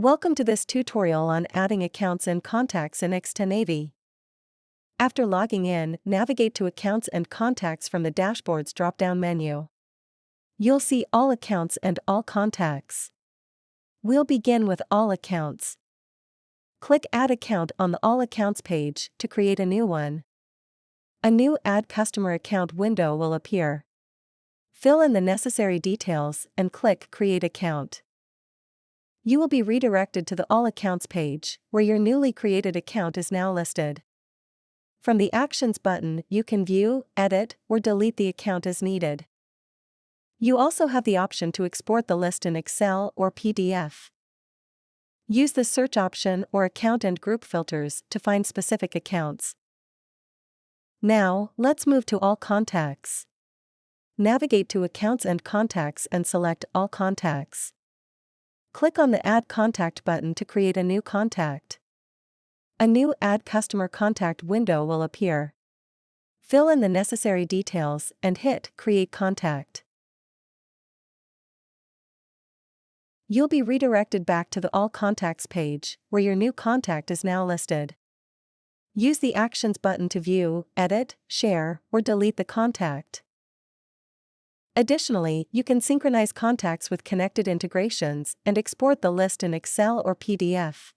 Welcome to this tutorial on adding accounts and contacts in Xtenavy. After logging in, navigate to Accounts and Contacts from the Dashboard's drop-down menu. You'll see All Accounts and All Contacts. We'll begin with All Accounts. Click Add Account on the All Accounts page to create a new one. A new Add Customer Account window will appear. Fill in the necessary details and click Create Account. You will be redirected to the All Accounts page, where your newly created account is now listed. From the Actions button, you can view, edit, or delete the account as needed. You also have the option to export the list in Excel or PDF. Use the search option or account and group filters to find specific accounts. Now, let's move to All Contacts. Navigate to Accounts and Contacts and select All Contacts. Click on the Add Contact button to create a new contact. A new Add Customer Contact window will appear. Fill in the necessary details and hit Create Contact. You'll be redirected back to the All Contacts page, where your new contact is now listed. Use the Actions button to view, edit, share, or delete the contact. Additionally, you can synchronize contacts with connected integrations and export the list in Excel or PDF.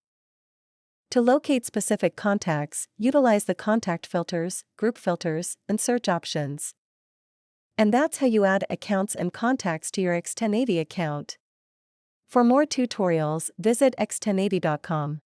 To locate specific contacts, utilize the contact filters, group filters, and search options. And that's how you add accounts and contacts to your Xtenavy account. For more tutorials, visit xtenavy.com.